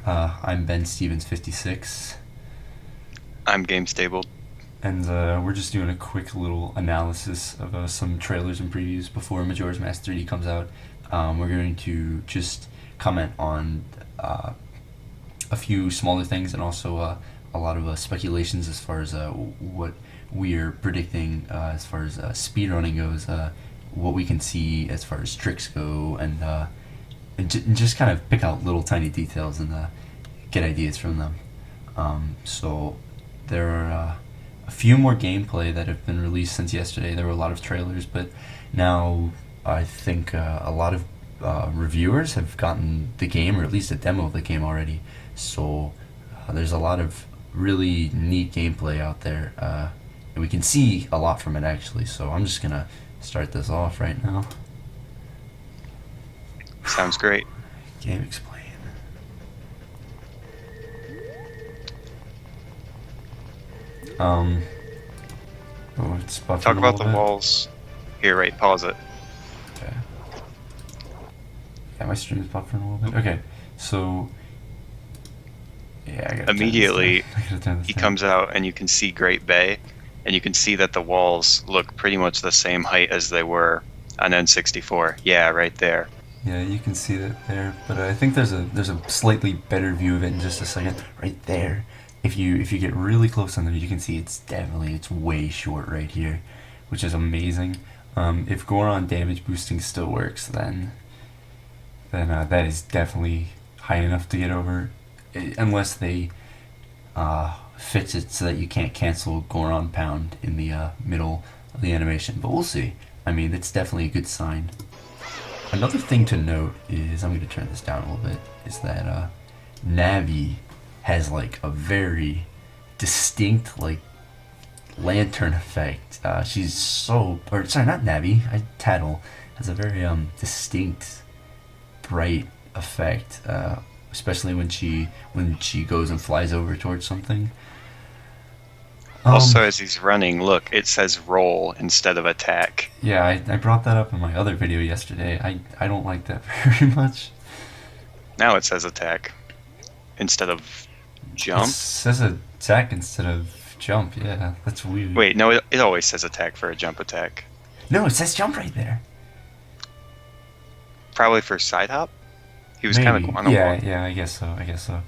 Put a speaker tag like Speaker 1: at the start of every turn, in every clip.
Speaker 1: I'm Ben Stevens 56,
Speaker 2: I'm game stable.
Speaker 1: and we're just doing a quick little analysis of some trailers and previews before Majora's Mask 3D comes out. We're going to just comment on a few smaller things and also a lot of speculations as far as what we're predicting as far as speedrunning goes, what we can see as far as tricks go, and just kind of pick out little tiny details and get ideas from them. So there are a few more gameplay that have been released since yesterday. There were a lot of trailers, but now I think a lot of reviewers have gotten the game, or at least a demo of the game already. So there's a lot of really neat gameplay out there, and we can see a lot from it actually. So I'm just gonna start this off right now.
Speaker 2: Sounds great.
Speaker 1: Game explain. Um, oh, it's buffering
Speaker 2: Talk
Speaker 1: a
Speaker 2: about
Speaker 1: little
Speaker 2: the
Speaker 1: bit.
Speaker 2: walls. Here, right, pause it.
Speaker 1: Okay. Yeah, my stream is buffering a little bit. Okay, so yeah, I gotta turn this down.
Speaker 2: Immediately,
Speaker 1: I gotta turn this
Speaker 2: he
Speaker 1: down.
Speaker 2: comes out and you can see Great Bay, and you can see that the walls look pretty much the same height as they were on N64. Yeah, right there.
Speaker 1: Yeah, you can see that there, but I think there's a slightly better view of it in just a second. Right there, if you get really close on them, you can see it's way short right here, which is amazing. If Goron damage boosting still works, then that is definitely high enough to get over, unless they fix it so that you can't cancel Goron Pound in the middle of the animation. But we'll see. I mean, it's definitely a good sign. Another thing to note is, I'm going to turn this down a little bit, is that Navi has like a very distinct like lantern effect. She's so, or sorry, not Navi, Tattle has a very distinct bright effect, especially when she goes and flies over towards something. Um,
Speaker 2: Also, as he's running, look, it says roll instead of attack.
Speaker 1: yeah, I brought that up in my other video yesterday. I don't like that very much.
Speaker 2: Now it says attack instead of
Speaker 1: It
Speaker 2: jump.
Speaker 1: says attack instead of jump. Yeah, that's weird.
Speaker 2: Wait, no, it always says attack for a jump attack.
Speaker 1: No, it says jump right there.
Speaker 2: Probably for side hop. He was kind of
Speaker 1: Maybe.
Speaker 2: going to
Speaker 1: Yeah,
Speaker 2: walk.
Speaker 1: yeah, I guess so. I guess so.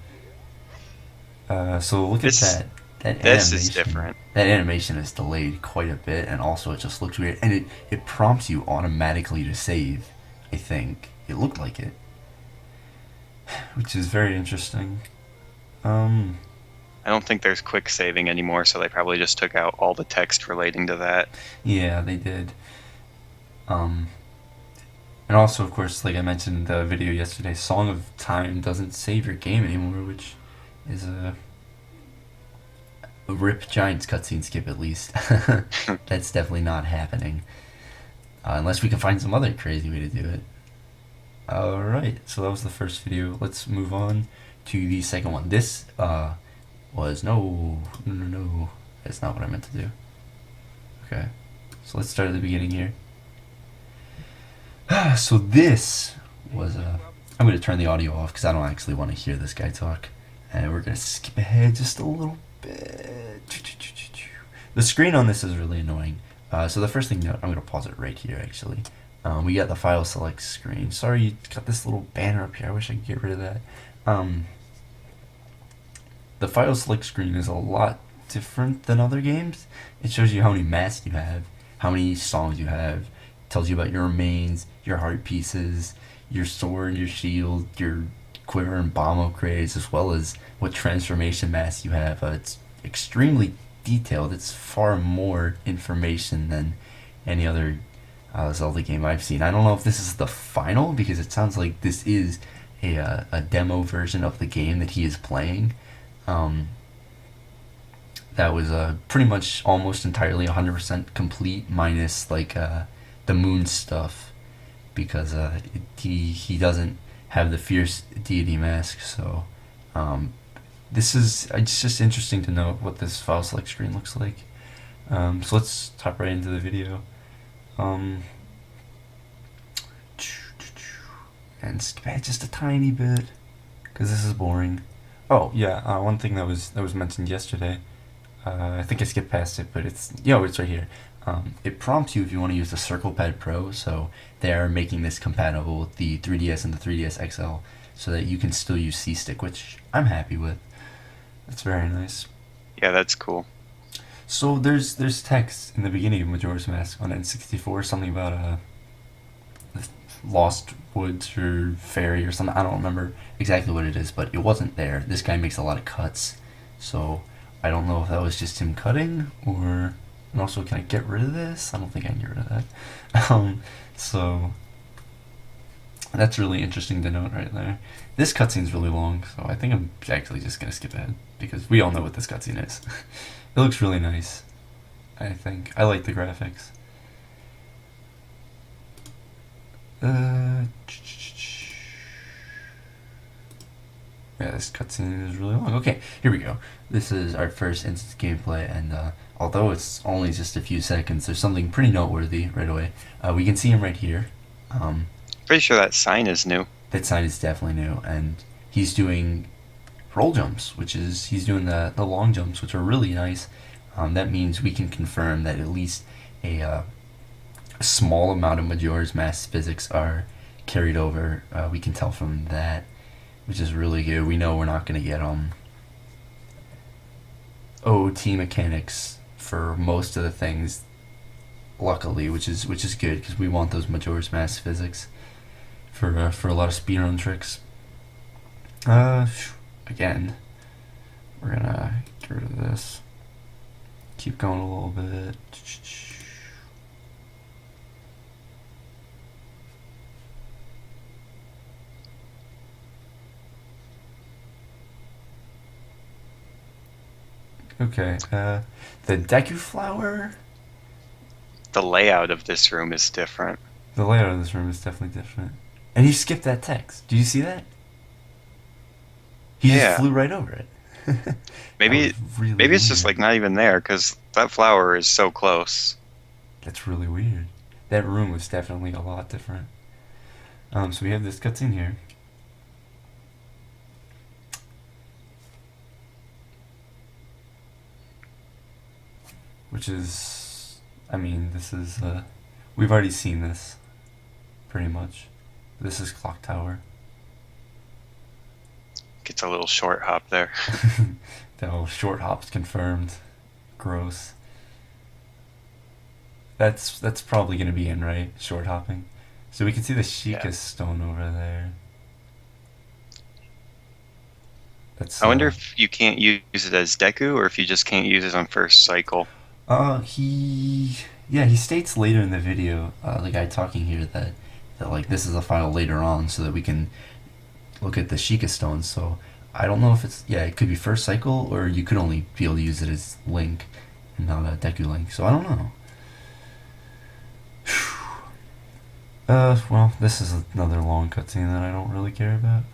Speaker 1: So look at
Speaker 2: This
Speaker 1: that. That
Speaker 2: this is
Speaker 1: animation.
Speaker 2: different.
Speaker 1: That animation is delayed quite a bit, and also it just looks weird. And it prompts you automatically to save. I think it looked like it, which is very interesting. Um,
Speaker 2: I don't think there's quick saving anymore, so they probably just took out all the text relating to that.
Speaker 1: yeah, they did. Um, and also, of course, like I mentioned in the video yesterday, Song of Time doesn't save your game anymore, which is a rip Giants cutscene skip at least. That's definitely not happening. Unless we can find some other crazy way to do it. Alright, so that was the first video. Let's move on to the second one. This was. No, no, no, no. That's not what I meant to do. Okay, so let's start at the beginning here. So this was. I'm going to turn the audio off because I don't actually want to hear this guy talk. And we're going to skip ahead just a little bit. The screen on this is really annoying. So the first thing, I'm going to pause it right here actually. We got the file select screen. Sorry, you got this little banner up here. I wish I could get rid of that. The file select screen is a lot different than other games. It shows you how many masks you have, how many songs you have. It tells you about your remains, your heart pieces, your sword, your shield, your quiver and bomb upgrades, as well as what transformation masks you have. It's extremely detailed. It's far more information than any other Zelda game I've seen. I don't know if this is the final because it sounds like this is a demo version of the game that he is playing. Um, that was pretty much almost entirely 100% complete, minus like the moon stuff, because he doesn't have the fierce deity mask. So this is it's just interesting to know what this file select screen looks like. So let's hop right into the video. Um, and skip ahead just a tiny bit because this is boring. Oh yeah, one thing that was mentioned yesterday. I think I skipped past it, but it's right here. It prompts you if you want to use the Circle Pad Pro, so they are making this compatible with the 3DS and the 3DS XL, so that you can still use C Stick, which I'm happy with. That's very nice.
Speaker 2: Yeah, that's cool.
Speaker 1: So there's text in the beginning of Majora's Mask on N64, something about Lost Woods or Fairy or something. I don't remember exactly what it is, but it wasn't there. This guy makes a lot of cuts, so I don't know if that was just him cutting or. And also, can I get rid of this? I don't think I can get rid of that. So that's really interesting to note right there. This cutscene's really long, so I think I'm actually just gonna skip ahead because we all know what this cutscene is. It looks really nice. I think I like the graphics. Uh, yeah, this cutscene is really long. Okay, here we go. This is our first instance gameplay, and although it's only just a few seconds, there's something pretty noteworthy right away. We can see him right here. Um,
Speaker 2: Pretty sure that sign is new.
Speaker 1: that sign is definitely new, and he's doing roll jumps, which is he's doing the long jumps, which are really nice. That means we can confirm that at least a small amount of Majora's Mask physics are carried over. We can tell from that, which is really good. We know we're not going to get OOT mechanics for most of the things, luckily, which is good because we want those Majora's Mask physics for a lot of speedrun tricks. Again, we're gonna get rid of this. Keep going a little bit. Okay, the Deku Flower.
Speaker 2: The layout of this room is different.
Speaker 1: The layout of this room is definitely different. And he skipped that text. Did you see that? He just
Speaker 2: Yeah,
Speaker 1: flew right over it. That was
Speaker 2: maybe
Speaker 1: really
Speaker 2: maybe it's just
Speaker 1: weird.
Speaker 2: like not even there because that flower is so close.
Speaker 1: That's really weird. That room was definitely a lot different. So we have this cutscene here. Which is, I mean, this is, we've already seen this, pretty much. This is Clock Tower.
Speaker 2: Gets a little short hop there.
Speaker 1: Oh, short hops confirmed. Gross. That's probably gonna be in, right? Short hopping. So we can see the
Speaker 2: Yeah.
Speaker 1: Sheikah stone over there. That's
Speaker 2: I wonder if you can't use it as Deku or if you just can't use it on first cycle.
Speaker 1: he yeah, he states later in the video, the guy talking here that like this is a file later on so that we can look at the Sheikah stones. So I don't know if it's yeah, it could be first cycle or you could only be able to use it as Link and not a Deku Link. So I don't know. Well, this is another long cutscene that I don't really care about.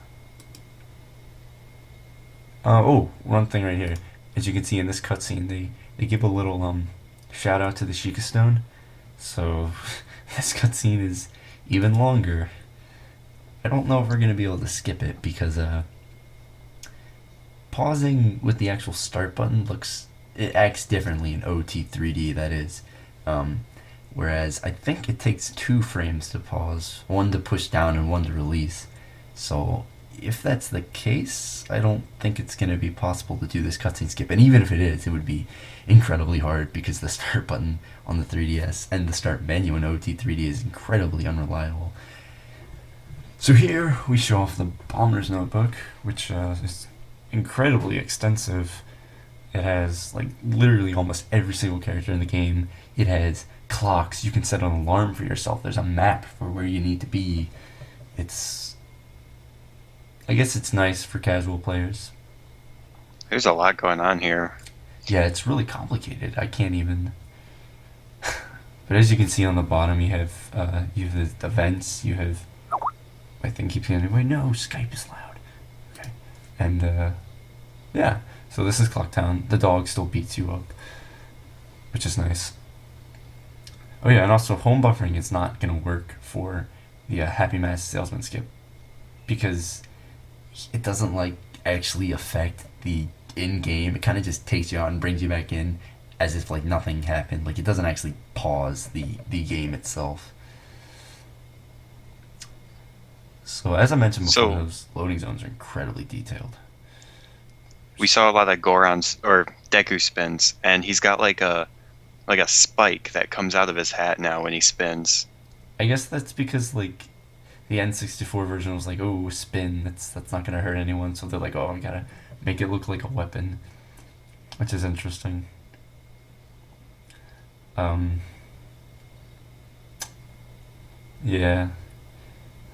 Speaker 1: Oh, one thing right here. As you can see in this cutscene, they give a little shout out to the Sheikah Stone. So this cutscene is even longer. I don't know if we're gonna be able to skip it because pausing with the actual start button looks it acts differently in OT 3D. That is, um, whereas I think it takes 2 frames to pause, one to push down and one to release. So if that's the case, I don't think it's going to be possible to do this cutscene skip. And even if it is, it would be incredibly hard because the start button on the 3DS and the start menu in OT 3D is incredibly unreliable. So here we show off the Bomber's Notebook, which is incredibly extensive. It has like literally almost every single character in the game. It has clocks. You can set an alarm for yourself. There's a map for where you need to be. It's I guess it's nice for casual players.
Speaker 2: There's a lot going on here.
Speaker 1: Yeah, it's really complicated. I can't even. But as you can see on the bottom, you have the events. You have my thing keeps getting wait no Skype is loud. Okay, and yeah. So this is Clocktown. The dog still beats you up, which is nice. Oh yeah, and also home buffering is not gonna work for the Happy Mask Salesman skip because it doesn't like actually affect the in game. It kind of just takes you out and brings you back in as if like nothing happened. Like it doesn't actually pause the game itself. So as I mentioned before,
Speaker 2: So
Speaker 1: those loading zones are incredibly detailed.
Speaker 2: we saw a lot of Goron's or Deku spins, and he's got like a spike that comes out of his hat now when he spins.
Speaker 1: I guess that's because like the N64 version was like, oh, spin. That's not gonna hurt anyone. So they're like, oh, I gotta make it look like a weapon, which is interesting. Um, yeah.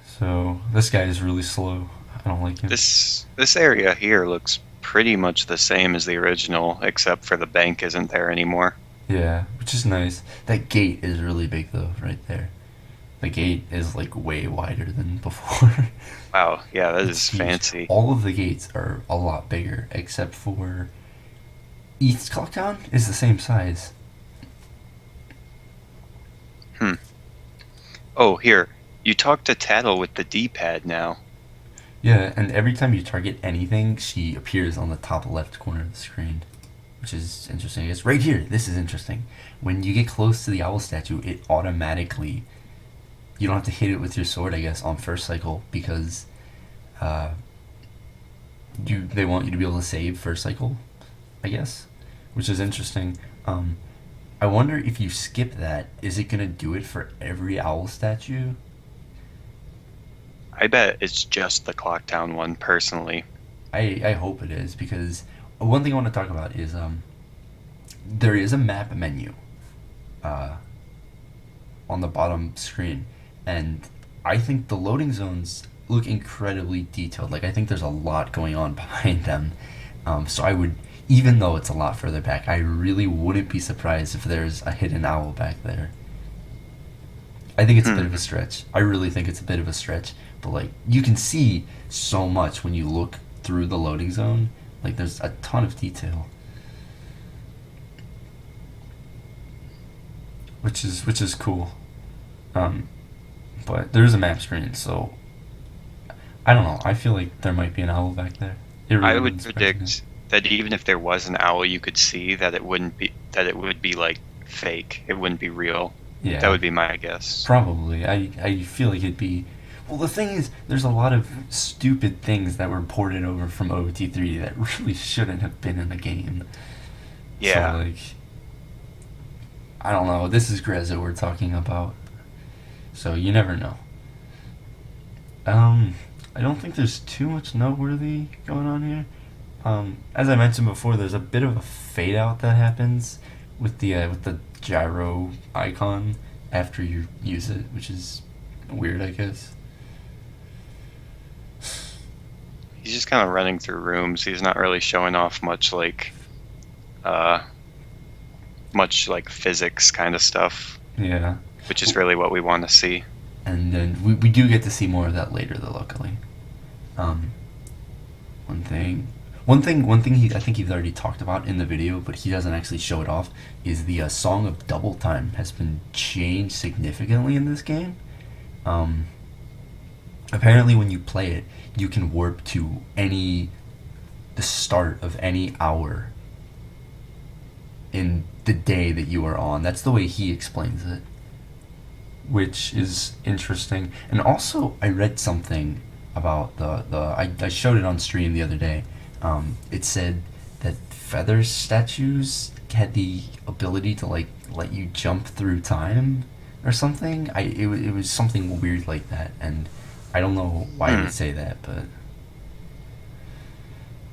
Speaker 1: So this guy is really slow. I don't like him.
Speaker 2: This area here looks pretty much the same as the original, except for the bank isn't there anymore.
Speaker 1: Yeah, which is nice. That gate is really big though, right there. The gate is like way wider than before.
Speaker 2: Wow, yeah, that
Speaker 1: It's
Speaker 2: is
Speaker 1: huge.
Speaker 2: fancy.
Speaker 1: All of the gates are a lot bigger, except for East Clocktown is the same size.
Speaker 2: Hmm. Oh, here. You talk to Tattle with the D-pad now.
Speaker 1: Yeah, and every time you target anything, she appears on the top left corner of the screen, which is interesting. It's right here. This is interesting. When you get close to the owl statue, it automatically, you don't have to hit it with your sword, I guess, on first cycle because uh, they want you to be able to save first cycle, I guess, which is interesting. I wonder if you skip that, is it gonna do it for every owl statue?
Speaker 2: I bet it's just the Clocktown one, personally.
Speaker 1: I hope it is because one thing I want to talk about is there is a map menu uh, on the bottom screen, and I think the loading zones look incredibly detailed. Like I think there's a lot going on behind them. So I would, even though it's a lot further back, I really wouldn't be surprised if there's a hidden owl back there. I think it's a bit
Speaker 2: Hmm.
Speaker 1: of a stretch. I really think it's a bit of a stretch, but like you can see so much when you look through the loading zone. Like there's a ton of detail, which is cool. Um, but there is a map screen, so I don't know. I feel like there might be an owl back there. It
Speaker 2: I
Speaker 1: really
Speaker 2: would
Speaker 1: wouldn't surprise me.
Speaker 2: predict that even if there was an owl you could see, that it would be like fake. It wouldn't be real. That
Speaker 1: Yeah,
Speaker 2: would be my guess.
Speaker 1: probably. I feel like it'd be. Well, the thing is, there's a lot of stupid things that were ported over from OT3 that really shouldn't have been in the game. So
Speaker 2: Yeah.
Speaker 1: like, I don't know. This is Grezza we're talking about, so you never know. Um, I don't think there's too much noteworthy going on here. As I mentioned before, there's a bit of a fade out that happens with the gyro icon after you use it, which is weird, I guess.
Speaker 2: He's just kind of running through rooms. He's not really showing off uh much like physics kind of stuff,
Speaker 1: Yeah,
Speaker 2: which is really what we want to see.
Speaker 1: and then we do get to see more of that later, though. Luckily, um, one thing, one thing I think he's already talked about in the video, but he doesn't actually show it off, is the song of double time has been changed significantly in this game. Um, Apparently, when you play it, you can warp to the start of any hour in the day that you are on. That's the way he explains it, which is interesting. And also, I read something about I showed it on stream the other day. It said that feather statues had the ability to like let you jump through time or something. It was something weird like that, and I don't know why it
Speaker 2: Hmm.
Speaker 1: would say that, but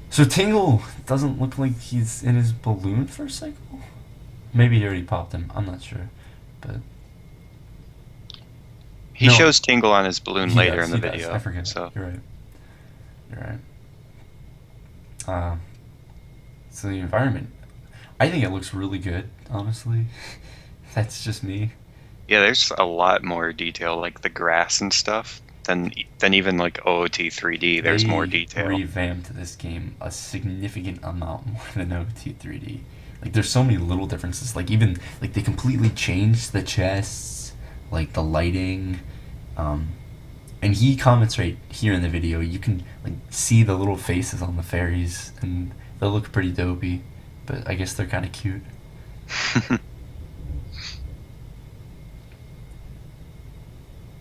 Speaker 1: so Tingle doesn't look like he's in his balloon for a cycle. Maybe he already popped him. I'm not sure, but
Speaker 2: He
Speaker 1: no,
Speaker 2: shows Tingle on his balloon
Speaker 1: he
Speaker 2: later
Speaker 1: does.
Speaker 2: in the
Speaker 1: He does. I
Speaker 2: video.
Speaker 1: forget.
Speaker 2: So
Speaker 1: You're right. You're right. Uh, so the environment, I think it looks really good. Honestly, that's just me.
Speaker 2: yeah, there's a lot more detail, like the grass and stuff, than even like OOT 3D. There's more
Speaker 1: They
Speaker 2: detail.
Speaker 1: revamped this game a significant amount more than OT3D. Like there's so many little differences. Like even like they completely changed the chests, like the lighting. Um, And he comments right here in the video. You can like see the little faces on the fairies, and they look pretty dopey. But I guess they're kind of cute.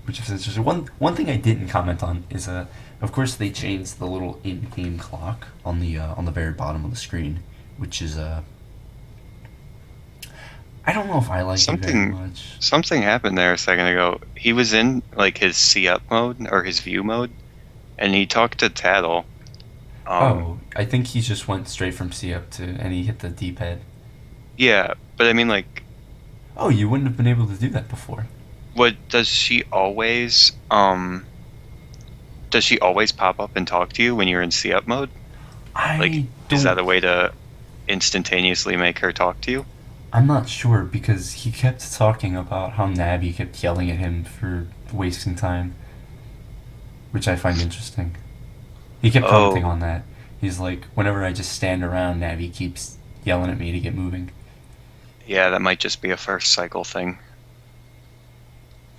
Speaker 1: Which is interesting. One thing I didn't comment on is of course they changed the little in-game clock on the very bottom of the screen, which is I don't know if I like it very
Speaker 2: Something
Speaker 1: much.
Speaker 2: something happened there a second ago. He was in like his see up mode or his view mode, and he talked to Tattle. Um,
Speaker 1: Oh, I think he just went straight from C up to and he hit the D-pad.
Speaker 2: yeah, but I mean, like,
Speaker 1: Oh, you wouldn't have been able to do that before.
Speaker 2: what does she always does she always pop up and talk to you when you're in see up mode? Like,
Speaker 1: I
Speaker 2: is
Speaker 1: don't.
Speaker 2: that a way to instantaneously make her talk to you?
Speaker 1: I'm not sure because he kept talking about how Navi kept yelling at him for wasting time, which I find interesting. He kept commenting
Speaker 2: Oh,
Speaker 1: on that. He's like, whenever I just stand around, Navi keeps yelling at me to get moving.
Speaker 2: yeah, that might just be a first cycle thing.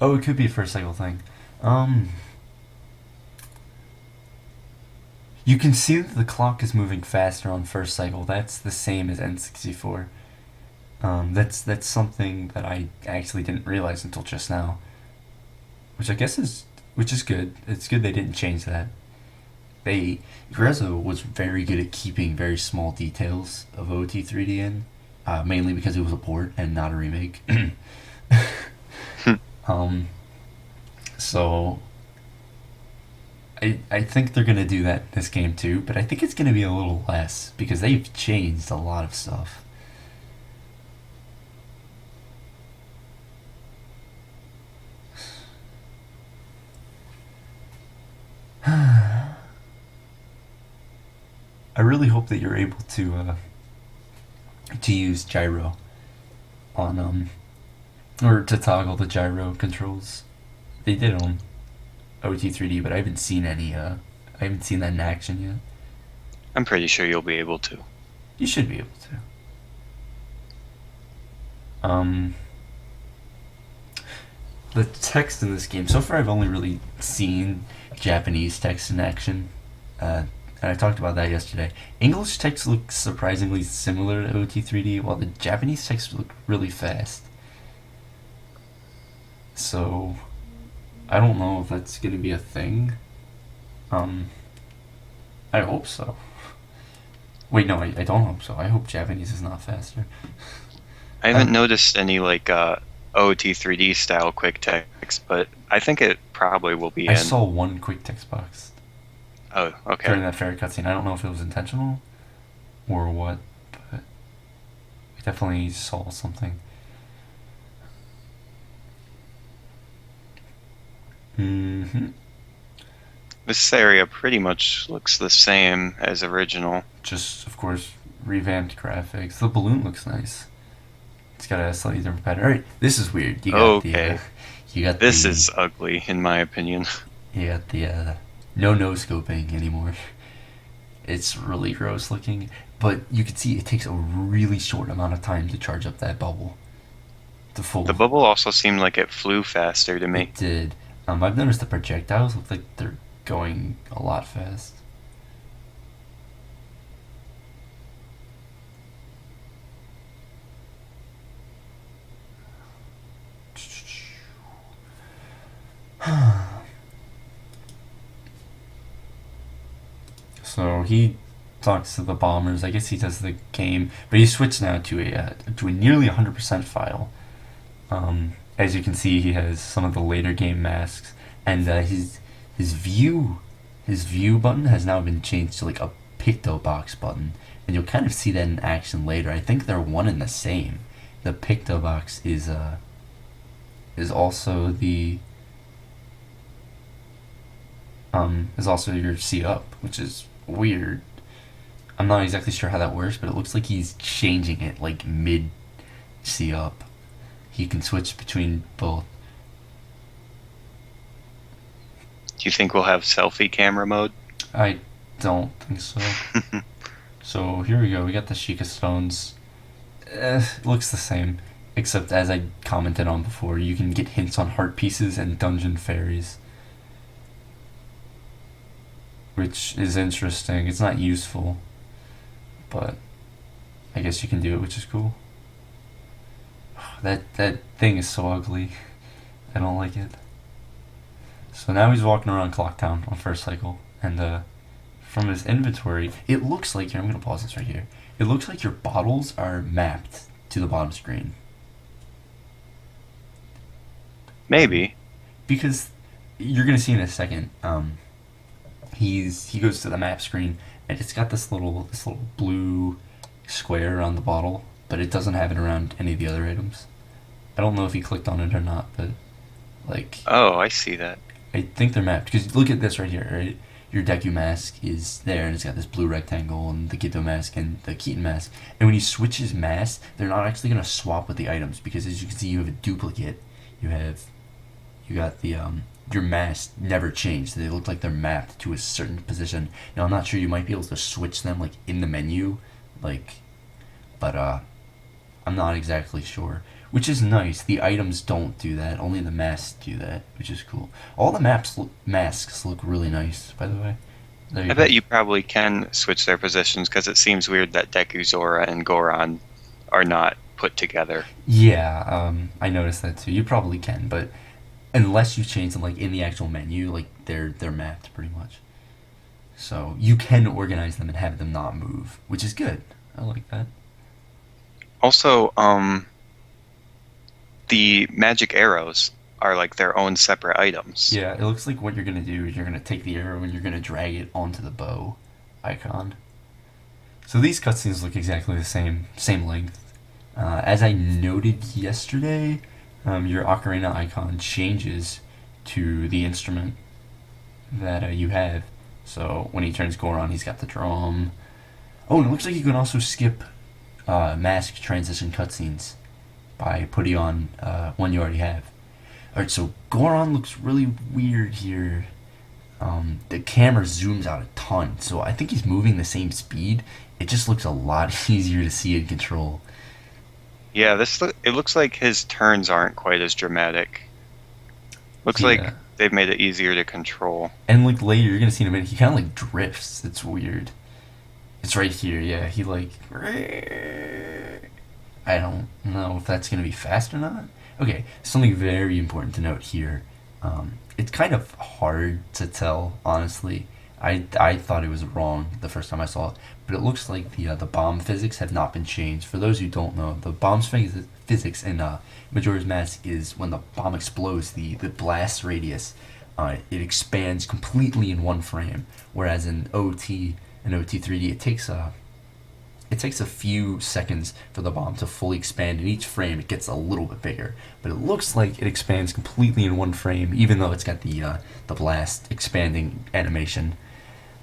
Speaker 1: Oh, it could be a first cycle thing. Um, you can see that the clock is moving faster on first cycle. That's the same as N64. That's something that I actually didn't realize until just now, which I guess is which is good. It's good they didn't change that. They Grezzo was very good at keeping very small details of OT3D in, mainly because it was a port and not a remake. um, so I think they're gonna do that this game too, but I think it's gonna be a little less because they've changed a lot of stuff. I really hope that you're able to use gyro on or to toggle the gyro controls. They did on OT3D, but I haven't seen any. I haven't seen that in action yet.
Speaker 2: I'm pretty sure you'll be able to.
Speaker 1: You should be able to. The text in this game so far, I've only really seen Japanese text in action, and I talked about that yesterday. English text looks surprisingly similar to OT3D, while the Japanese text look really fast. So I don't know if that's gonna be a thing. Um, I hope so. Wait, no, I don't hope so. I hope Japanese is not faster.
Speaker 2: I
Speaker 1: I
Speaker 2: haven't
Speaker 1: don't.
Speaker 2: noticed any like OT3D style quick text, but I think it probably will be
Speaker 1: I
Speaker 2: in.
Speaker 1: saw one quick text box
Speaker 2: Oh, okay.
Speaker 1: during that fairy cutscene. I don't know if it was intentional or what, but I definitely saw something. Mm-hmm.
Speaker 2: This area pretty much looks the same as original.
Speaker 1: Just of course revamped graphics. The balloon looks nice. It's got a slightly different pattern. All right, this is weird.
Speaker 2: Okay.
Speaker 1: You got
Speaker 2: This
Speaker 1: the,
Speaker 2: is ugly, in my opinion.
Speaker 1: you got the no scoping anymore. It's really gross looking, but you can see it takes a really short amount of time to charge up that bubble to
Speaker 2: The
Speaker 1: full.
Speaker 2: bubble also seemed like it flew faster to me.
Speaker 1: It did. I've noticed the projectiles look like they're going a lot fast. So he talks to the bombers. I guess he does the game, but he switched now to a nearly 100% file. As you can see, he has some of the later game masks, and his view his view button has now been changed to like a picto box button, and you'll kind of see that in action later. I think they're one and the same. The picto box is also the is also your C up, which is weird. I'm not exactly sure how that works, but it looks like he's changing it like mid C up. He can switch between both.
Speaker 2: Do you think we'll have selfie camera mode?
Speaker 1: I don't think so. So here we go. We got the Sheikah stones. It looks the same, except as I commented on before, you can get hints on heart pieces and dungeon fairies. which is interesting. It's not useful, but I guess you can do it, which is cool. That thing is so ugly. I don't like it. So now he's walking around Clocktown on first cycle, and from his inventory, it looks like here. I'm gonna pause this right here. It looks like your bottles are mapped to the bottom screen
Speaker 2: Maybe.
Speaker 1: because you're gonna see in a second. He goes to the map screen, and it's got this little blue square around the bottle, but it doesn't have it around any of the other items. I don't know if he clicked on it or not, but like
Speaker 2: Oh, I see that.
Speaker 1: I think they're mapped because look at this right here, right? Your Deku mask is there, and it's got this blue rectangle, and the Gito mask and the Keaton mask. And when you switch his mask, they're not actually gonna swap with the items because, as you can see, you have a duplicate. You got the your mask never changed. They look like they're mapped to a certain position. Now I'm not sure, you might be able to switch them like in the menu, like, but I'm not exactly sure. Which is nice. The items don't do that. Only the masks do that, which is cool. All the masks look really nice, by the way. There
Speaker 2: I
Speaker 1: you
Speaker 2: bet
Speaker 1: go.
Speaker 2: you probably can switch their positions because it seems weird that Deku, Zora, and Goron are not put together.
Speaker 1: Yeah, I noticed that too. You probably can, but unless you change them like in the actual menu, like they're mapped pretty much. So you can organize them and have them not move, which is good. I like that.
Speaker 2: Also, the magic arrows are like their own separate items.
Speaker 1: Yeah, it looks like what you're gonna do is you're gonna take the arrow and you're gonna drag it onto the bow icon. So these cutscenes look exactly the same length. As I noted yesterday, your ocarina icon changes to the instrument that you have. So when he turns Goron, he's got the drum. Oh, and it looks like you can also skip mask transition cutscenes by putting on one you already have. Alright, so Goron looks really weird here. The camera zooms out a ton, so I think he's moving the same speed. It just looks a lot easier to see and control.
Speaker 2: Yeah, it looks like his turns aren't quite as dramatic. Looks
Speaker 1: Yeah,
Speaker 2: like they've made it easier to control.
Speaker 1: and like later you're gonna see in a minute, he kind of like drifts. It's weird. It's right here. Yeah, he like. I don't know if that's gonna be fast or not. Okay, something very important to note here. It's kind of hard to tell, honestly. I thought it was wrong the first time I saw it, but it looks like the bomb physics have not been changed. For those who don't know, the bomb physics in Majora's Mask is when the bomb explodes, the blast radius, it expands completely in one frame, whereas in OT and OT3D it takes a few seconds for the bomb to fully expand. In each frame, it gets a little bit bigger, but it looks like it expands completely in one frame, even though it's got the blast expanding animation.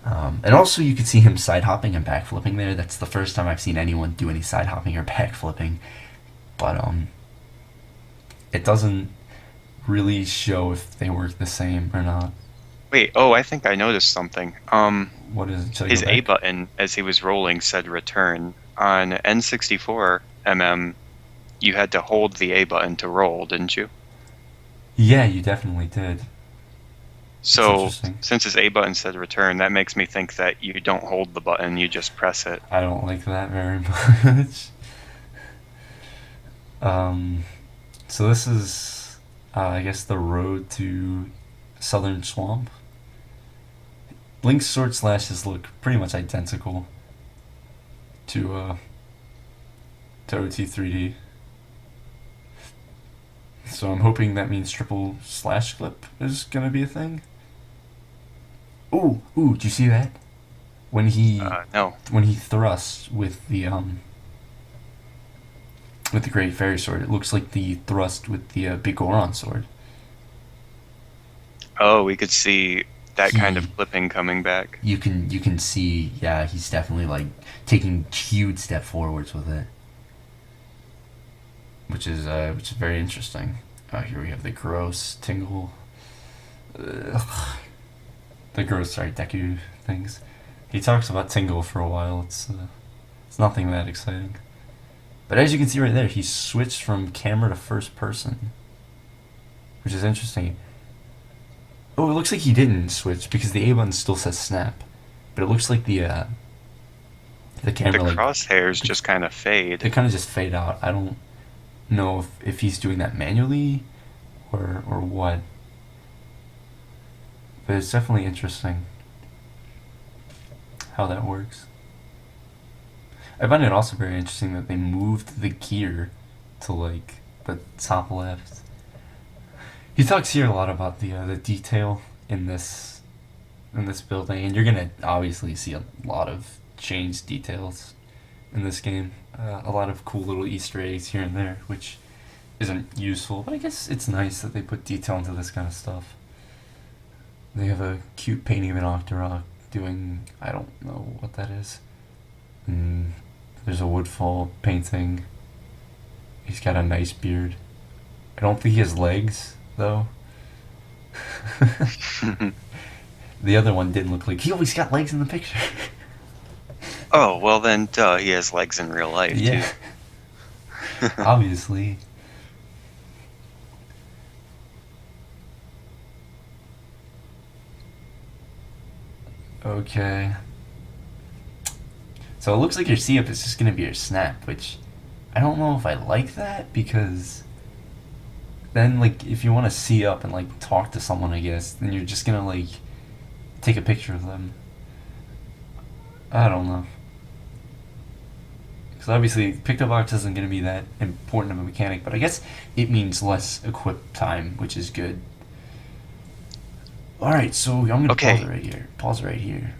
Speaker 1: And also, you can see him side hopping and backflipping there. That's the first time I've seen anyone do any side hopping or backflipping. But it doesn't really show if they work the same or not.
Speaker 2: Wait, oh, I think I noticed something.
Speaker 1: What is it? Should I go
Speaker 2: His A
Speaker 1: back?
Speaker 2: button, as he was rolling, said return. On N64 you had to hold the A button to roll, didn't you?
Speaker 1: Yeah, you definitely did. It's
Speaker 2: So,
Speaker 1: interesting.
Speaker 2: since his A button said return, that makes me think that you don't hold the button, you just press it.
Speaker 1: I don't like that very much. Um, so this is, I guess, the road to Southern Swamp. Link's sword slashes look pretty much identical to OT3D. So I'm hoping that means triple slash clip is gonna be a thing. Ooh, do you see that? When he
Speaker 2: No.
Speaker 1: when he thrusts with the Great Fairy Sword, it looks like the thrust with the Big Goron sword.
Speaker 2: Oh, we could see that kind
Speaker 1: He
Speaker 2: of clipping coming back.
Speaker 1: you can see, yeah, he's definitely like taking huge step forwards with it, which is very interesting. Here we have the gross tingle, ugh, the gross, sorry, Deku things. He talks about tingle for a while. It's nothing that exciting. But as you can see right there, he switched from camera to first person, which is interesting. Oh, it looks like he didn't switch because the A button still says snap, but it looks like the
Speaker 2: The
Speaker 1: camera like
Speaker 2: crosshairs just kind of
Speaker 1: they
Speaker 2: fade.
Speaker 1: kind of just fade out. I don't know if he's doing that manually or what, but it's definitely interesting how that works. I find it also very interesting that they moved the gear to like the top left. He talks here a lot about the detail in this building, and you're gonna obviously see a lot of changed details in this game. A lot of cool little Easter eggs here and there, which isn't useful, but I guess it's nice that they put detail into this kind of stuff. They have a cute painting of an Octorok doing, I don't know what that is. And there's a Woodfall painting. He's got a nice beard. I don't think he has legs, though. The other one didn't look like he always got legs in the picture.
Speaker 2: Oh, well then, duh, he has legs in real life, too.
Speaker 1: Yeah, obviously. Okay. So it looks like your C up is just gonna be your snap, which I don't know if I like that because then like if you want to C up and like talk to someone, I guess then you're just gonna like take a picture of them. I don't know. Because obviously, picked box isn't going to be that important of a mechanic, but I guess it means less equip time, which is good. Alright, so I'm going to pause it
Speaker 2: Okay,
Speaker 1: right here. Pause it right here.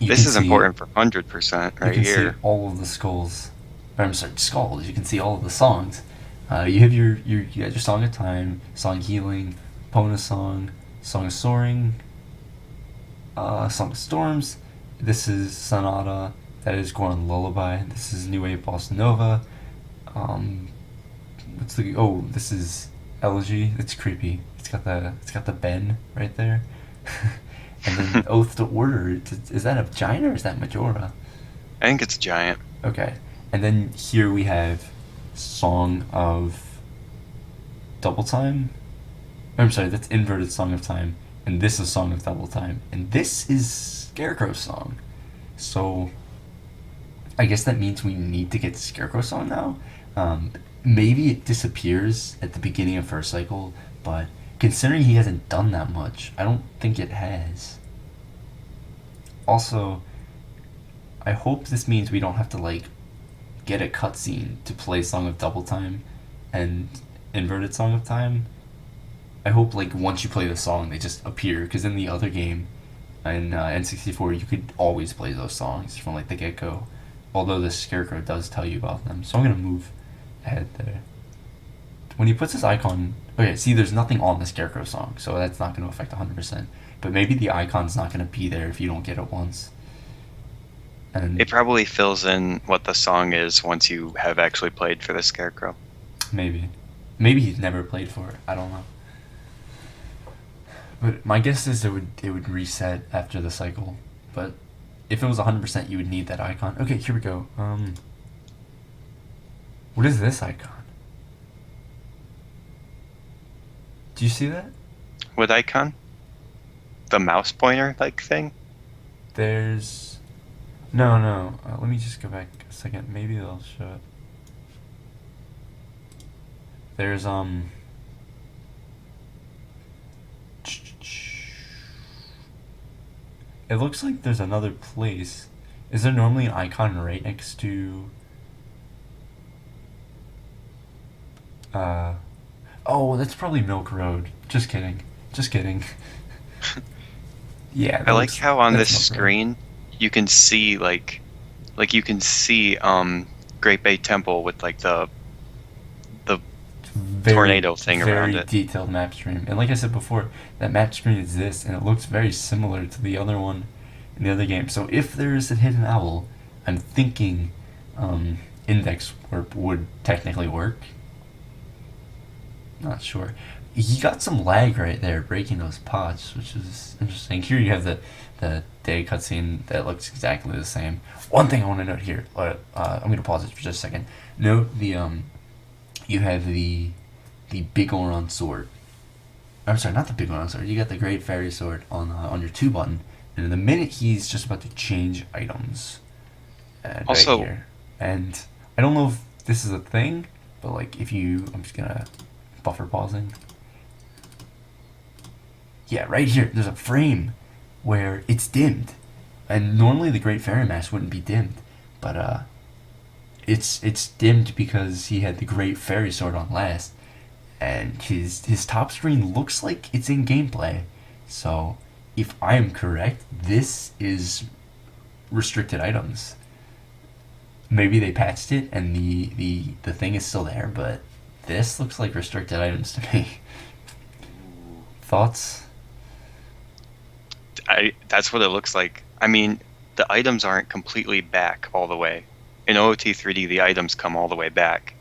Speaker 1: You can
Speaker 2: this is
Speaker 1: see
Speaker 2: important for 100%
Speaker 1: you
Speaker 2: right
Speaker 1: can see
Speaker 2: here.
Speaker 1: all of the skulls. Or, I'm sorry, skulls. You can see all of the songs. You have you got your song of time, song healing, bonus song, song of soaring, song of storms. This is sonata. That is Goron lullaby. This is New Wave bossa nova. Um, what's the this is elegy. It's creepy. It's got the Ben right there. And then Oath to Order. Is that a giant or is that Majora?
Speaker 2: I think it's giant.
Speaker 1: Okay. And then here we have Song of Double Time. I'm sorry, that's Inverted Song of Time. And this is Song of Double Time. And this is Scarecrow's song. So I guess that means we need to get Scarecrow's song now. Maybe it disappears at the beginning of first cycle, but considering he hasn't done that much, I don't think it has. Also, I hope this means we don't have to like get a cutscene to play Song of Double Time and Inverted Song of Time. I hope like once you play the song, they just appear. Because in the other game, in N64, you could always play those songs from like the get go. Although the Scarecrow does tell you about them, so I'm gonna move ahead there. When he puts his icon, okay, see, there's nothing on the Scarecrow song, so that's not gonna affect 100%. But maybe the icon's not gonna be there if you don't get it once. And
Speaker 2: It probably fills in what the song is once you have actually played for the Scarecrow.
Speaker 1: maybe he's never played for it. I don't know. But my guess is it would reset after the cycle. But if it was 100%, you would need that icon. Okay, here we go. What is this icon? Do you see that?
Speaker 2: What icon? The mouse pointer like thing?
Speaker 1: There's no, no. Let me just go back a second. Maybe they'll show it. There's It looks like there's another place. Is there normally an icon right next to? Uh, oh, that's probably Milk Road. Just kidding. Just kidding. Yeah,
Speaker 2: I like how on
Speaker 1: that's
Speaker 2: this
Speaker 1: Milk Road.
Speaker 2: screen you can see like you can see Great Bay Temple with like the
Speaker 1: Very,
Speaker 2: tornado thing around
Speaker 1: very
Speaker 2: it.
Speaker 1: detailed map screen. And like I said before, that map screen is this, and it looks very similar to the other one in the other game. So if there is a hidden owl, I'm thinking index warp would technically work. Not sure. He got some lag right there, breaking those pots, which is interesting. Here you have the day cutscene that looks exactly the same. One thing I want to note here, I'm going to pause it for just a second. Note you have the big Oron sword. I'm sorry, not the big one. I'm sorry. You got the Great Fairy Sword on your 2 button, and in the minute he's just about to change items, right
Speaker 2: Also,
Speaker 1: here, and I don't know if this is a thing, but like if you, I'm just gonna buffer pausing. Yeah, right here. There's a frame where it's dimmed, and normally the Great Fairy Mask wouldn't be dimmed, but it's dimmed because he had the Great Fairy Sword on last, and his top screen looks like it's in gameplay. So, if I am correct, this is restricted items. Maybe they patched it and the thing is still there, but this looks like restricted items to me. Thoughts?
Speaker 2: that's what it looks like. I mean, the items aren't completely back all the way. In OOT 3D, the items come all the way back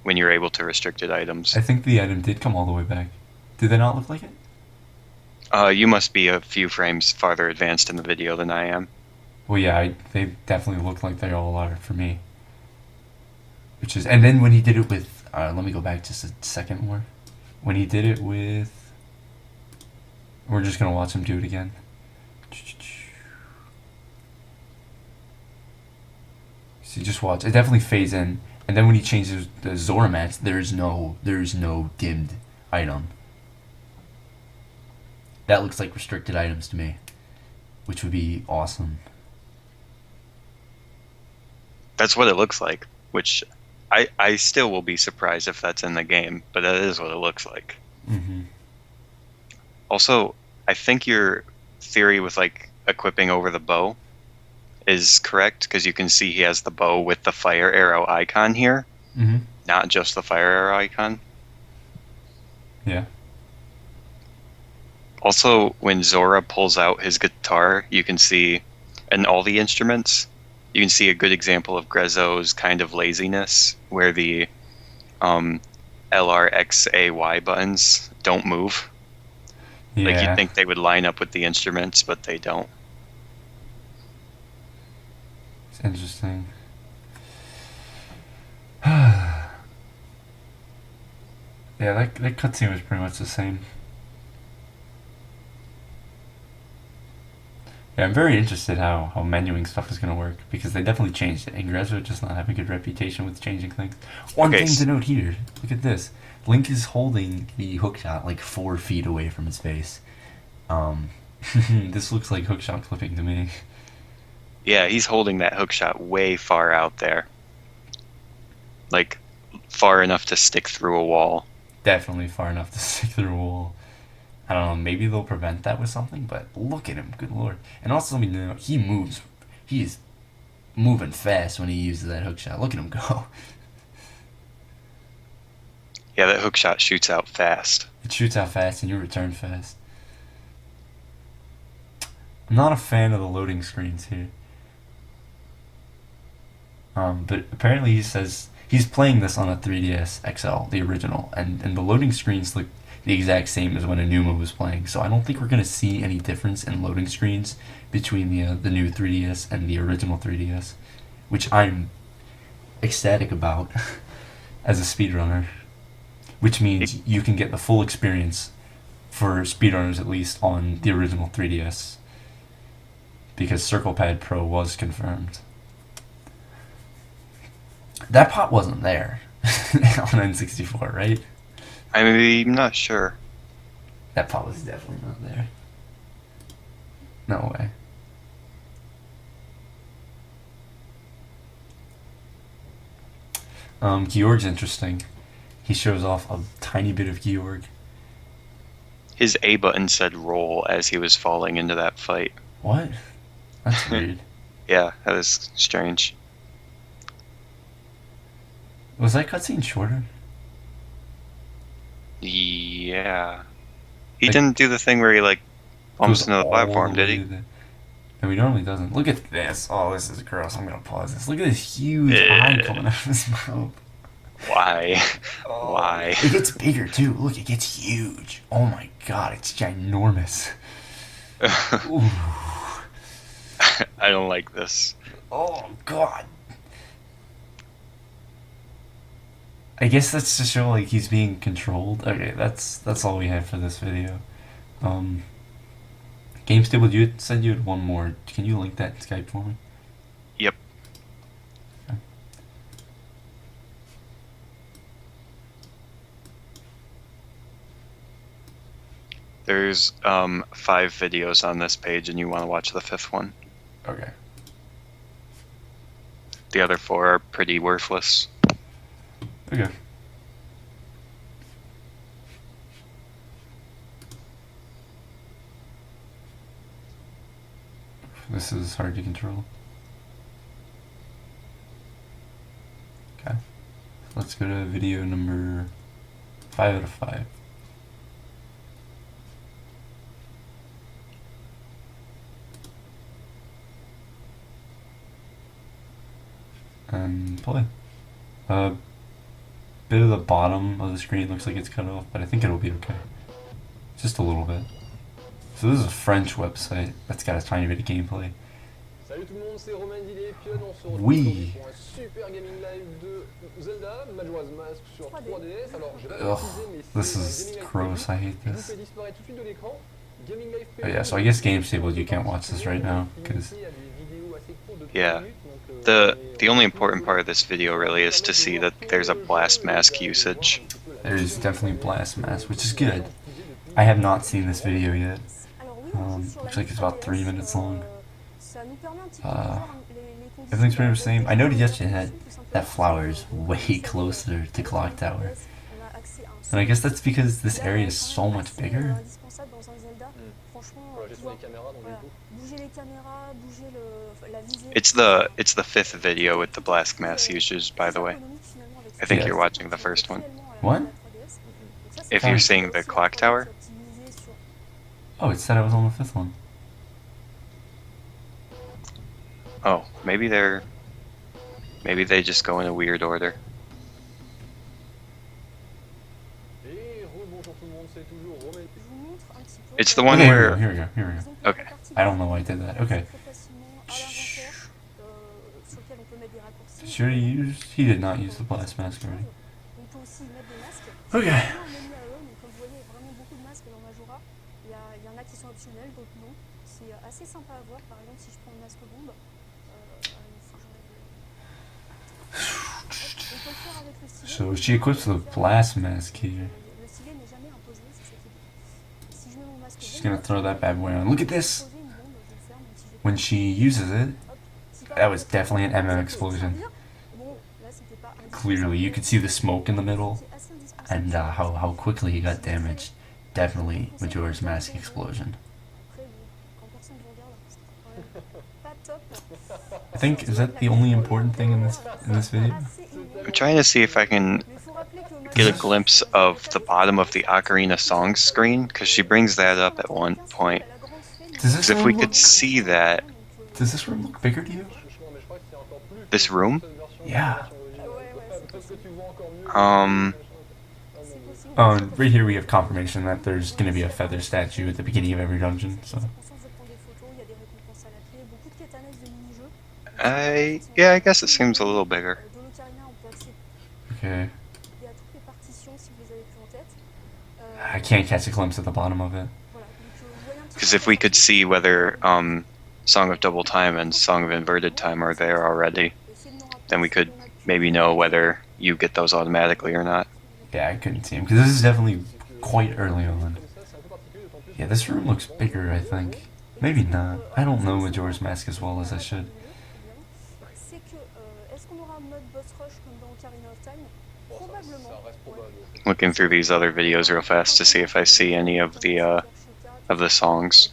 Speaker 2: when you're able to restricted items.
Speaker 1: I think the item did come all the way back. Did they not look like it?
Speaker 2: You must be a few frames farther advanced in the video than I am.
Speaker 1: Well, yeah, they definitely look like they all are for me. Which is, and then when he did it with, let me go back just a second more. When he did it with, we're just gonna watch him do it again. So you just watch. It definitely fades in, and then when he changes the Zora match, there's no dimmed item. That looks like restricted items to me, which would be awesome.
Speaker 2: That's what it looks like, which I still will be surprised if that's in the game, but that is what it looks like.
Speaker 1: Mm-hmm.
Speaker 2: Also, I think your theory with like equipping over the bow is correct because you can see he has the bow with the fire arrow icon here,
Speaker 1: Mm-hmm.
Speaker 2: not just the fire arrow icon.
Speaker 1: Yeah.
Speaker 2: Also, when Zora pulls out his guitar, you can see, and all the instruments, you can see a good example of Grezzo's kind of laziness, where the LRXAY buttons don't move.
Speaker 1: Yeah.
Speaker 2: Like you'd think they would line up with the instruments, but they don't.
Speaker 1: It's interesting. Yeah, that cutscene was pretty much the same. Yeah, I'm very interested how menuing stuff is going to work because they definitely changed it. And Grezzo does not have a good reputation with changing things. One
Speaker 2: Okay,
Speaker 1: thing to note here look at this. Link is holding the hookshot like 4 feet away from his face. Um, this looks like hookshot clipping to me.
Speaker 2: yeah, he's holding that hook shot way far out there. Like, far enough to stick through a wall.
Speaker 1: Definitely far enough to stick through a wall. I don't know, maybe they'll prevent that with something, but look at him, good lord. And also, let me know, he moves. He is moving fast when he uses that hook shot. Look at him go.
Speaker 2: Yeah, that hook shot shoots out fast.
Speaker 1: It shoots out fast and you return fast. I'm not a fan of the loading screens here. But apparently he says he's playing this on a 3DS XL, the original, and the loading screens look the exact same as when Enuma was playing. So I don't think we're gonna see any difference in loading screens between the new 3DS and the original 3DS, which I'm ecstatic about as a speedrunner. Which means you can get the full experience for speedrunners at least on the original 3DS because CirclePad Pro was confirmed. That pot wasn't there on N64, right?
Speaker 2: I'm not sure.
Speaker 1: That pot was definitely not there. No way. Georg's interesting. He shows off a tiny bit of Georg.
Speaker 2: His A button said roll as he was falling into that fight.
Speaker 1: What? That's weird.
Speaker 2: Yeah, that was strange.
Speaker 1: Was that cutscene shorter?
Speaker 2: Yeah. He
Speaker 1: Like,
Speaker 2: didn't do the thing where he, like, bumps
Speaker 1: goes
Speaker 2: into the
Speaker 1: all
Speaker 2: platform,
Speaker 1: the
Speaker 2: did
Speaker 1: way
Speaker 2: he?
Speaker 1: to the. No, he normally doesn't. Look at this. Oh, this is gross. I'm gonna pause this. Look at this huge eye coming out of his mouth.
Speaker 2: Why?
Speaker 1: Oh,
Speaker 2: Why?
Speaker 1: it gets bigger too. Look, it gets huge. Oh my god, it's ginormous. Ooh.
Speaker 2: I don't like this.
Speaker 1: Oh god. I guess that's to show like he's being controlled. Okay, that's all we have for this video. Um, Game Stable, you said you had one more. Can you link that in Skype for me?
Speaker 2: Yep.
Speaker 1: Okay.
Speaker 2: There's 5 videos on this page, and you want to watch the 5th one.
Speaker 1: Okay.
Speaker 2: The other 4 are pretty worthless.
Speaker 1: Okay. This is hard to control. Okay. Let's go to video number 5 out of 5. And play. Bit of the bottom of the screen looks like it's cut off, but I think it'll be okay. Just a little bit. So this is a French website that's got a tiny bit of gameplay.
Speaker 3: Salut tout le monde, c'est Romain Dillet, puis on se retrouve
Speaker 1: Oui.
Speaker 3: aujourd'hui pour un super gaming live de Zelda, Majora's Mask sur 3DS. Alors, je vais pas préciser, mais
Speaker 1: This
Speaker 3: c'est
Speaker 1: is
Speaker 3: gaming live
Speaker 1: gross, I hate
Speaker 3: je vous
Speaker 1: this.
Speaker 3: fais disparaître tout de suite de l'écran. Gaming live
Speaker 1: Oh yeah, so I guess Game Stable, you can't watch this right now, because
Speaker 2: Yeah. The only important part of this video really is to see that there's a blast mask usage.
Speaker 1: there's definitely Blast Mask, which is good. I have not seen this video yet. Looks like it's about 3 minutes long. Everything's pretty much the same. I noticed yesterday that flower is way closer to Clock Tower. And I guess that's because this area is so much bigger.
Speaker 2: It's the 5th video with the blast mask usage, by the way. I think
Speaker 1: Yeah.
Speaker 2: you're watching the first one.
Speaker 1: What?
Speaker 2: If you're seeing the clock tower,
Speaker 1: Oh, it said I was on the 5th one.
Speaker 2: oh, maybe they just go in a weird order.
Speaker 3: Et rebonjour tout le monde, c'est toujours Romain.
Speaker 2: It's the one
Speaker 1: Okay,
Speaker 2: where
Speaker 1: here we go, here we go.
Speaker 2: Okay.
Speaker 1: I don't know why I did that. Okay. Should he use? He did not use the Blast Mask already. Okay. So she equips the Blast Mask here. She's gonna throw that bad boy on. Look at this! When she uses it, that was definitely an MM explosion. Clearly, you could see the smoke in the middle, and how quickly he got damaged. Definitely Majora's Mask explosion. I think, is that the only important thing in this video?
Speaker 2: I'm trying to see if I can get a glimpse of the bottom of the Ocarina Songs screen, because she brings that up at one point.
Speaker 1: Does this
Speaker 2: Because if we
Speaker 1: room
Speaker 2: could
Speaker 1: look,
Speaker 2: see that,
Speaker 1: does this room look bigger to you?
Speaker 2: this room,
Speaker 1: Yeah.
Speaker 2: um,
Speaker 1: Oh, and right here we have confirmation that there's gonna be a feather statue at the beginning of every dungeon, so.
Speaker 2: yeah, I guess it seems a little bigger.
Speaker 1: Okay. I can't catch a glimpse at the bottom of it.
Speaker 2: Because if we could see whether Song of Double Time and Song of Inverted Time are there already, then we could maybe know whether you get those automatically or not.
Speaker 1: Yeah, I couldn't see him, because this is definitely quite early on. Yeah, this room looks bigger, I think. Maybe not. I don't know Majora's Mask as well as I should.
Speaker 2: Looking through these other videos real fast to see if I see any of the songs.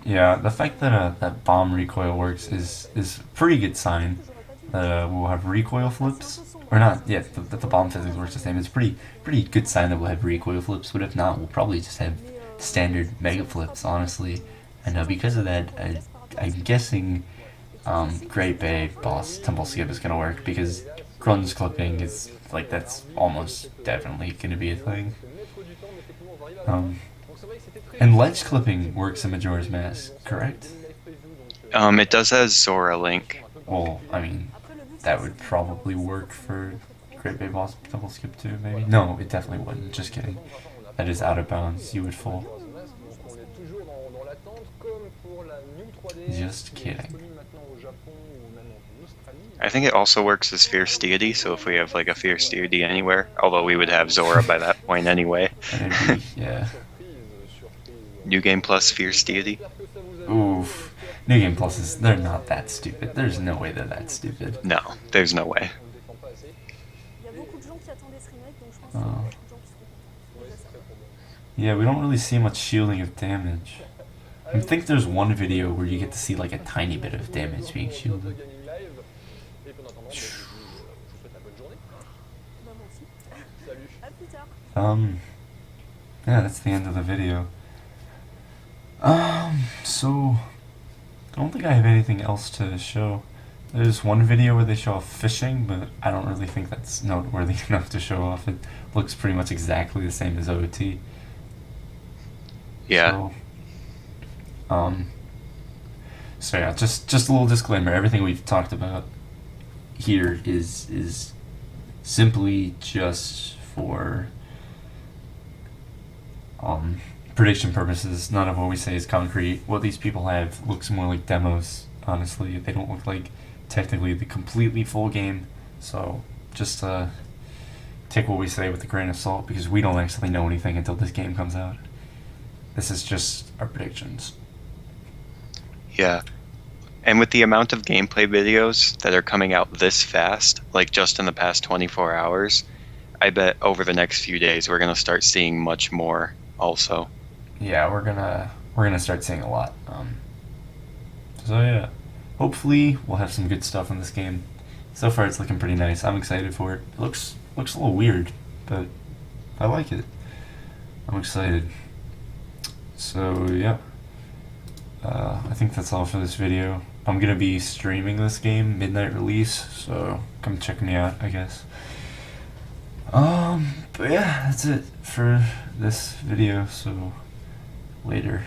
Speaker 1: Yeah, the fact that that bomb recoil works is a pretty good sign that we'll have recoil flips. Or not, yeah, that the bomb physics works the same. It's pretty good sign that we'll have recoil flips, but if not, we'll probably just have standard mega flips, honestly. And because of that, I'm guessing Great Bay boss Temple Skip is gonna work, because grunge clipping is, like, that's almost definitely gonna be a thing. And ledge clipping works in Majora's Mask, correct?
Speaker 2: It does have Zora Link.
Speaker 1: Well, I mean, that would probably work for Great Bay Boss Double Skip 2, maybe? No, it definitely wouldn't. Just kidding. That is out of bounds. You would fall.
Speaker 3: Donc on est toujours dans l'attente, comme pour la New 3DS,
Speaker 1: Just
Speaker 3: qui est
Speaker 1: kidding.
Speaker 3: disponible maintenant au Japon ou même en Australie.
Speaker 2: I think it also works as Fierce Deity, so if we have like a Fierce Deity anywhere, although we would have Zora by that point anyway.
Speaker 1: And it'd be, yeah.
Speaker 2: New Game Plus Fierce Deity.
Speaker 1: Oof. New Game Pluses, they're not that stupid. There's no way they're that stupid.
Speaker 2: No, there's no way.
Speaker 4: Il y a beaucoup de gens qui attendent ce remake, donc je pense qu'il y a
Speaker 1: Oh.
Speaker 4: beaucoup de gens qui seront contents. C'est déjà ça.
Speaker 1: Yeah, we don't really see much shielding of damage. I think there's one video where you get to see like a tiny bit of damage being shielded.
Speaker 4: Bah, moi aussi. À plus tard.
Speaker 1: Yeah, that's the end of the video. So I don't think I have anything else to show. There's one video where they show off fishing, but I don't really think that's noteworthy enough to show off. It looks pretty much exactly the same as OT.
Speaker 2: Yeah.
Speaker 1: So yeah, just a little disclaimer. Everything we've talked about here is simply just for prediction purposes. None of what we say is concrete. What these people have looks more like demos, honestly. They don't look like technically the completely full game. So just take what we say with a grain of salt, because we don't actually know anything until this game comes out. This is just our predictions.
Speaker 2: Yeah. And with the amount of gameplay videos that are coming out this fast, like just in the past 24 hours, I bet over the next few days we're gonna start seeing much more also.
Speaker 1: Yeah, we're gonna start seeing a lot. So yeah, hopefully we'll have some good stuff in this game. So far it's looking pretty nice. I'm excited for it. It looks a little weird, but I like it. I'm excited. So yeah, I think that's all for this video. I'm gonna be streaming this game, midnight release, so come check me out, I guess. But yeah, that's it for this video, so later.